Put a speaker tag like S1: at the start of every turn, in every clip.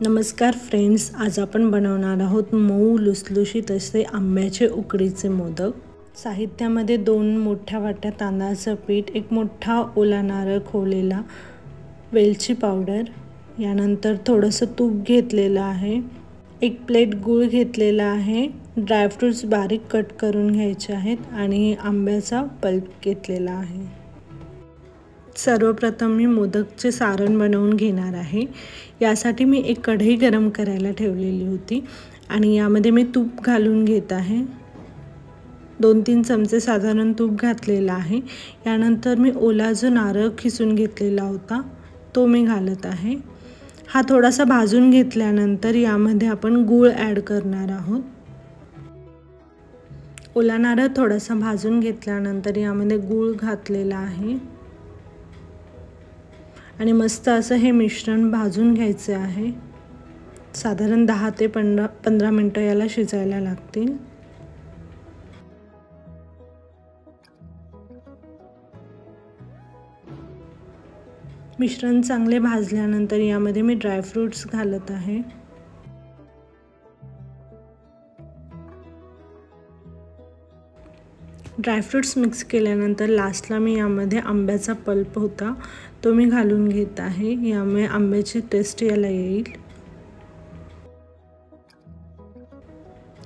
S1: नमस्कार फ्रेंड्स, आज आपण बनवणार आहोत मऊ लुसलुशीत असे आंब्याचे उकडीचे मोदक। साहित्यामध्ये 2 मोठ्या वाट्या तांदळाचं पीठ, 1 मोठा ओला नारळ खोवलेला, वेलची पावडर, यानंतर थोडंसं तूप घेतलेलं आहे, 1 प्लेट गूळ घेतलेला आहे, ड्रायफ्रूट्स बारीक कट करून घ्यायचे आहेत आणि आंब्याचा पल्प घेतलेला आहे। सर्वप्रथम मी मोदकचे सारण बनवून घेणार आहे। यासाठी मी एक कढई गरम करायला ठेवलेली होती आणि यामध्ये मी तूप घालून घेत आहे। 2-3 चमचे साधारण तूप घातलेला आहे। यानंतर मी ओला जो नारळ खिसून घेतलेला होता तो मी घालत आहे। हा थोडासा भाजून घेतल्यानंतर यामध्ये आपण गूळ ॲड करणार आहोत। ओला नारळ थोडासा भाजून घेतल्यानंतर यामध्ये गूळ घातलेला आहे आणि मस्त असं हे मिश्रण भाजून घ्यायचे आहे। साधारण 10 ते 15 मिनिटं याला शिजायला लागतील। मिश्रण चांगले भाजल्यानंतर यामध्ये मी ड्रायफ्रूट्स घालत आहे। ड्रायफ्रूट्स मिक्स केल्यानंतर लास्टला मी यामध्ये आंब्याचा पल्प होता तो मी घालून घेत आहे। यामुळे आंब्याची टेस्ट याला येईल।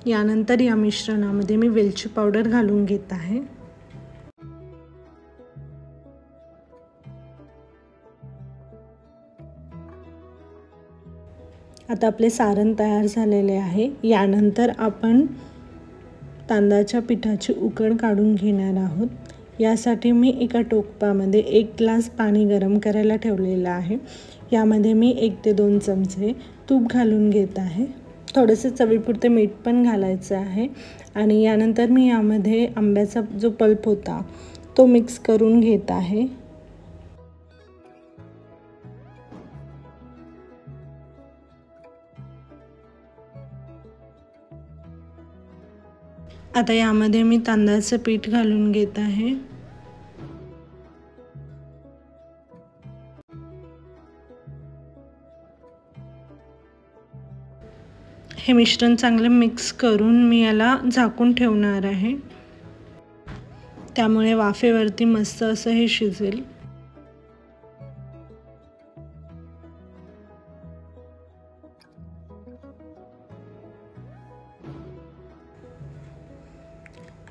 S1: यानंतर या मिश्रणामध्ये मी वेलची पावडर घालून घेत आहे। आता आपले सारण तयार झालेले आहे। यानंतर आपण तांदळाच्या पिठाची उकड काढून घेणार आहोत। यासाठी मी एका टोपामध्ये 1 ग्लास पाणी गरम करायला ठेवलेलं आहे। यामध्ये मी 1 ते 2 चमचे तूप घालून घेत आहे। थोडेसे चवीपुरते मीठ पण घालायचं आहे आणि यानंतर मी यामध्ये आंब्याचा जो पल्प होता तो मिक्स करून घेत आहे। आता यामध्ये मी तांदळाचं पीठ घालून घेत आहे। हे मिश्रण चांगले मिक्स करून मी याला झाकून ठेवणार आहे। त्यामुळे वाफेवरती मस्त असं हे शिजेल।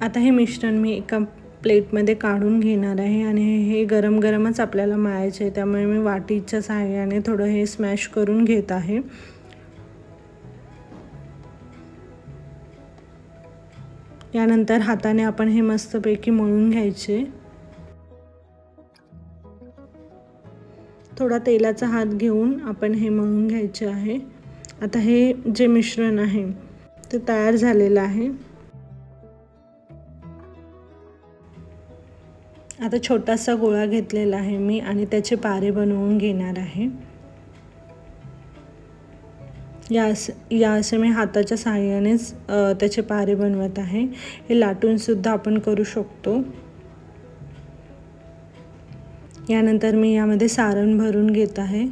S1: आता हे मिश्रण मी एका प्लेटमध्ये काढून घेणार आहे आणि हे गरम गरमच आपल्याला मळायचे आहे। त्यामुळे मी वाटीच्या सहाय्याने थोडं हे स्मॅश करून घेत आहे। यानंतर हाताने आपण हे मस्तपैकी मळून घ्यायचे। थोडा तेलाचा हात घेऊन आपण हे मळून घ्यायचे आहे। आता हे जे मिश्रण आहे ते तयार झालेलं आहे। आता छोटासा गोळा घेतलेला आहे मी आणि त्याचे पारे बनवून घेणार आहे। या असे मी हाताच्या सहाय्यानेच त्याचे पारे बनवत आहे। हे लाटून सुद्धा आपण करू शकतो। यानंतर मी यामध्ये सारण भरून घेत आहे।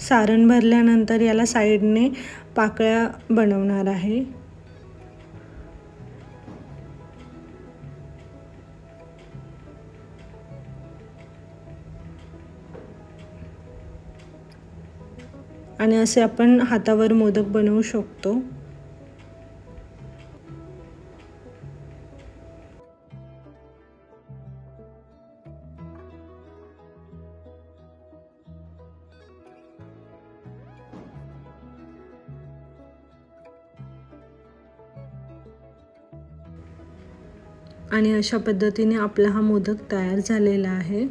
S1: सारण भरल्यानंतर याला साइडने पाकळ्या बनवणार आहे। आणि असे आपण हातावर मोदक बनवू शकतो। आणि अशा पद्धतीने आपला हा मोदक तयार झालेला आहे।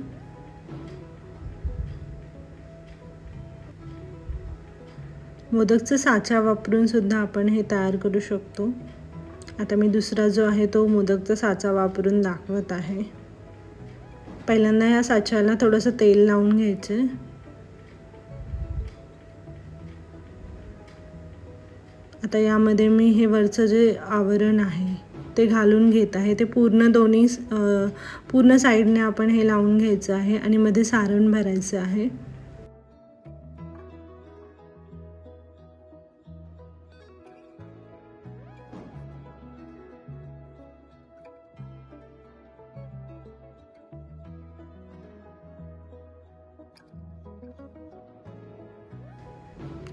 S1: मोदकचा साचा वापरून सुद्धा आपण हे तयार करू शकतो। आता मी दुसरा जो आहे तो मोदकचा साचा वापरून दाखवत आहे। पहिल्यांदा या साच्याला थोडंसं तेल लावून घ्यायचे। आता यामध्ये मी हे वरचं जे आवरण आहे ते घालून घेत आहे। ते पूर्ण साइडने आपण हे लावून घ्यायचं आहे आणि मध्ये सारण भरायचं आहे।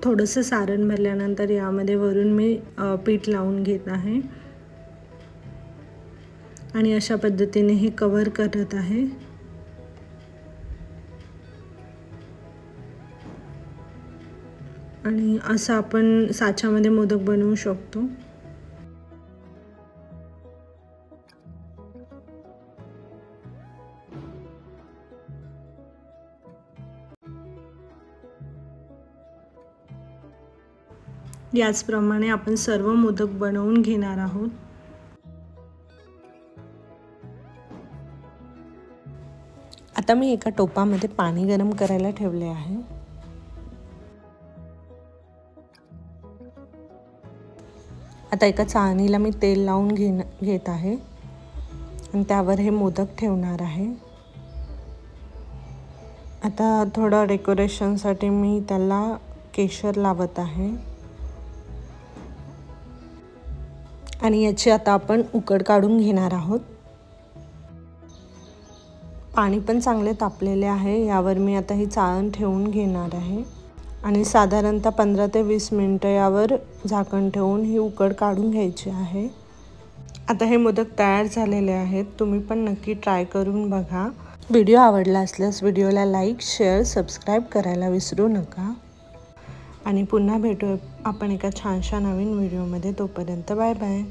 S1: थोडंसं सारण भरल्यानंतर यामध्ये वरून मी पीठ लावून घेत आहे आणि अशा पद्धतीने हे कव्हर करत आहे। आणि असं आपण साच्यामध्ये मोदक बनवू शकतो। याचप्रमाणे आपण सर्व मोदक बनवून घेणार आहोत। आता मी एका टोपामध्ये पाणी गरम करायला ठेवले आहे। आता एका चाळणीला मी तेल लावून घेत आहे आणि त्यावर हे मोदक ठेवणार आहे। आता थोडं डेकोरेशनसाठी मी त्याला केशर लावत आहे आणि याची आता आपण उकड काढून घेणार आहोत। पाणी पण चांगले तापलेले आहे। यावर मी आता ही चाळण ठेवून घेणार आहे आणि साधारणतः 15 ते 20 मिनिटं यावर झाकण ठेवून ही उकड काढून घ्यायची आहे। आता हे मोदक तयार झालेले आहेत। तुम्ही पण नक्की ट्राय करून बघा। व्हिडिओ आवडला असल्यास व्हिडिओला लाईक, शेअर, सबस्क्राईब करायला विसरू नका आणि पुन्हा भेटू आपण एका छानशा नवीन व्हिडिओमध्ये। तोपर्यंत बाय बाय।